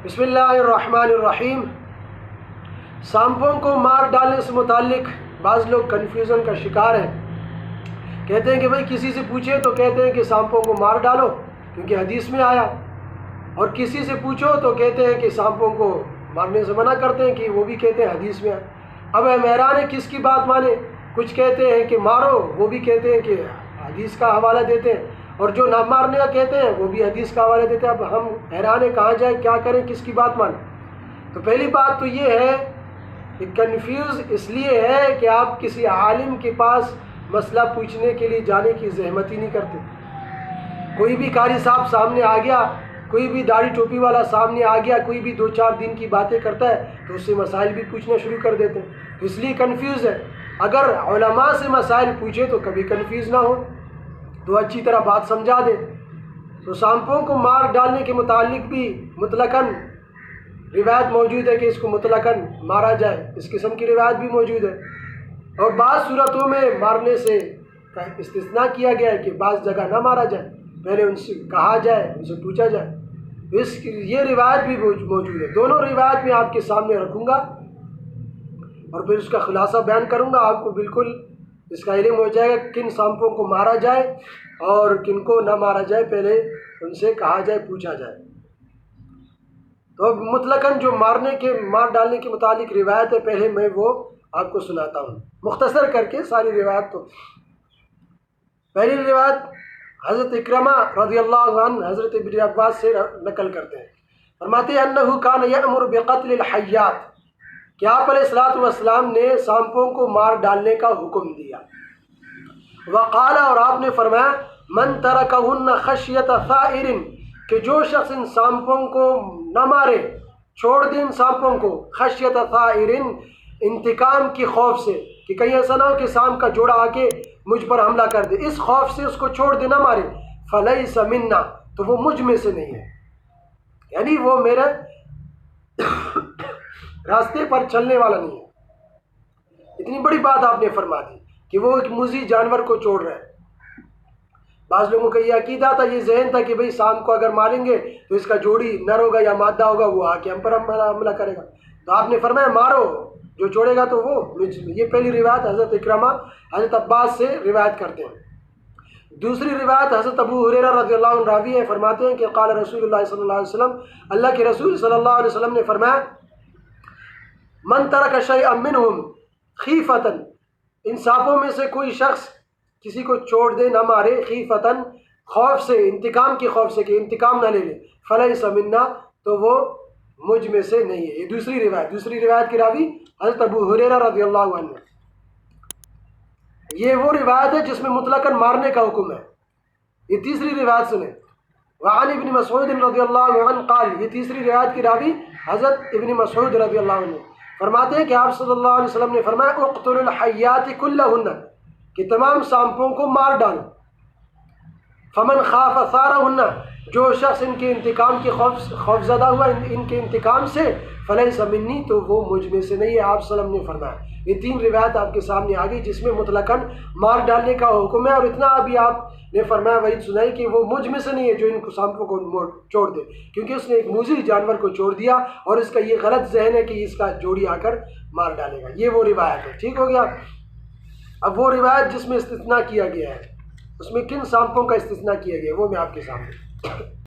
بسم اللہ الرحمن الرحیم۔ سانپوں کو مار ڈالنے سے متعلق بعض لوگ کنفیوژن کا شکار ہیں۔ کہتے ہیں کہ بھائی کسی سے پوچھے تو کہتے ہیں کہ سانپوں کو مار ڈالو کیونکہ حدیث میں آیا، اور کسی سے پوچھو تو کہتے ہیں کہ سانپوں کو مارنے سے منع کرتے ہیں کہ وہ بھی کہتے ہیں حدیث میں آیا۔ اب ہم حیران ہیں کس کی بات مانے؟ کچھ کہتے ہیں کہ مارو، وہ بھی کہتے ہیں کہ حدیث کا حوالہ دیتے ہیں، اور جو نہ مارنے کا کہتے ہیں وہ بھی حدیث کا حوالہ دیتے ہیں۔ اب ہم حیران ہیں کہاں جائیں، کیا کریں، کس کی بات مانیں؟ تو پہلی بات تو یہ ہے کہ کنفیوز اس لیے ہے کہ آپ کسی عالم کے پاس مسئلہ پوچھنے کے لیے جانے کی زحمت ہی نہیں کرتے۔ کوئی بھی قاری صاحب سامنے آ گیا، کوئی بھی داڑھی ٹوپی والا سامنے آ گیا، کوئی بھی 2-4 دن کی باتیں کرتا ہے تو اس سے مسائل بھی پوچھنا شروع کر دیتے ہیں، تو اس لیے کنفیوز ہے۔ اگر علماء سے مسائل پوچھے تو کبھی کنفیوز نہ ہو، تو اچھی طرح بات سمجھا دے۔ تو سانپوں کو مار ڈالنے کے متعلق بھی مطلقاً روایت موجود ہے کہ اس کو مطلقاً مارا جائے، اس قسم کی روایت بھی موجود ہے، اور بعض صورتوں میں مارنے سے کا استثناء کیا گیا ہے کہ بعض جگہ نہ مارا جائے، پہلے ان سے کہا جائے، ان سے پوچھا جائے۔ یہ روایت بھی موجود ہے۔ دونوں روایت میں آپ کے سامنے رکھوں گا اور پھر اس کا خلاصہ بیان کروں گا، آپ کو بالکل اس کا علم ہو جائے گا کن سانپوں کو مارا جائے اور کن کو نہ مارا جائے، پہلے ان سے کہا جائے، پوچھا جائے۔ تو مطلقاً جو مار ڈالنے کے متعلق روایت ہے، پہلے میں وہ آپ کو سناتا ہوں مختصر کر کے ساری روایت۔ تو پہلی روایت حضرت اکرمہ رضی اللہ عنہ حضرت ابن عباس سے نقل کرتے ہیں، فرماتے ہیں انہ کان یأمر بقتل الحیات، کہ آپ علیہ الصلوۃ والسلام نے سانپوں کو مار ڈالنے کا حکم دیا۔ وقال، اور آپ نے فرمایا، من ترکہن خشیۃ ثائر، کہ جو شخص ان سانپوں کو نہ مارے، چھوڑ دے ان سانپوں کو، خشیۃ ثائر، انتقام کی خوف سے، کہ کہیں ایسا نہ ہو کہ سانپ کا جوڑا آ کے مجھ پر حملہ کر دے، اس خوف سے اس کو چھوڑ دے، نہ مارے، فلیس منا، تو وہ مجھ میں سے نہیں ہے، یعنی وہ میرے راستے پر چلنے والا نہیں ہے۔ اتنی بڑی بات آپ نے فرما دی کہ وہ ایک موذی جانور کو چھوڑ رہا ہے۔ بعض لوگوں کا یہ عقیدہ تھا، یہ ذہن تھا کہ بھئی سانپ کو اگر ماریں گے تو اس کا جوڑی نر ہوگا یا مادہ ہوگا، وہ آ کے ہم پر حملہ کرے گا، تو آپ نے فرمایا مارو، جو چھوڑے گا تو وہ۔ یہ پہلی روایت حضرت اکرمہ حضرت عباس سے روایت کرتے ہیں۔ دوسری روایت حضرت ابو ہریرہ رضی اللہ عنہ راوی ہیں، فرماتے ہیں کہ قال رسول اللہ صلی اللہ علیہ وسلم، اللہ کے رسول صلی اللہ علیہ وسلم نے فرمایا، من ترک شیئا منہم خیفۃ، ان سانپوں میں سے کوئی شخص کسی کو چھوڑ دے، نہ مارے، خیفتاً، خوف سے، انتقام کی خوف سے، کہ انتقام نہ لے لے، فلیس منا، تو وہ مجھ میں سے نہیں ہے۔ یہ دوسری روایت کی راوی حضرت ابو ہریرہ رضی اللہ عنہ۔ یہ وہ روایت ہے جس میں مطلقاً مارنے کا حکم ہے۔ یہ تیسری روایت سنیں، وعن ابن مسعود رضی اللہ عنہ قال، یہ تیسری روایت کی راوی حضرت ابن مسعود رضی اللہ عنہ فرماتے ہیں کہ آپ صلی اللہ علیہ وسلم نے فرمایا، اقتل الحیات کلہن، کہ تمام سانپوں کو مار ڈالو، فمن خاف ثارہن، جو شخص ان کے انتقام کی خوف زدہ ہوا ان کے انتقام سے، فلیس منی، تو وہ مجھ میں سے نہیں ہے، آپ صلی اللہ علیہ وسلم نے فرمایا۔ یہ 3 روایت آپ کے سامنے آ گئی جس میں مطلقاً مار ڈالنے کا حکم ہے، اور اتنا ابھی آپ نے فرمایا وعید سنائی کہ وہ مجھ میں سے نہیں ہے جو ان سانپوں کو چھوڑ دے، کیونکہ اس نے ایک موذی جانور کو چھوڑ دیا، اور اس کا یہ غلط ذہن ہے کہ اس کا جوڑی آ کر مار ڈالے گا۔ یہ وہ روایت ہے، ٹھیک ہو گیا۔ اب وہ روایت جس میں استثناء کیا گیا ہے، اس میں کن سانپوں کا استثناء کیا گیا ہے وہ میں آپ کے سامنے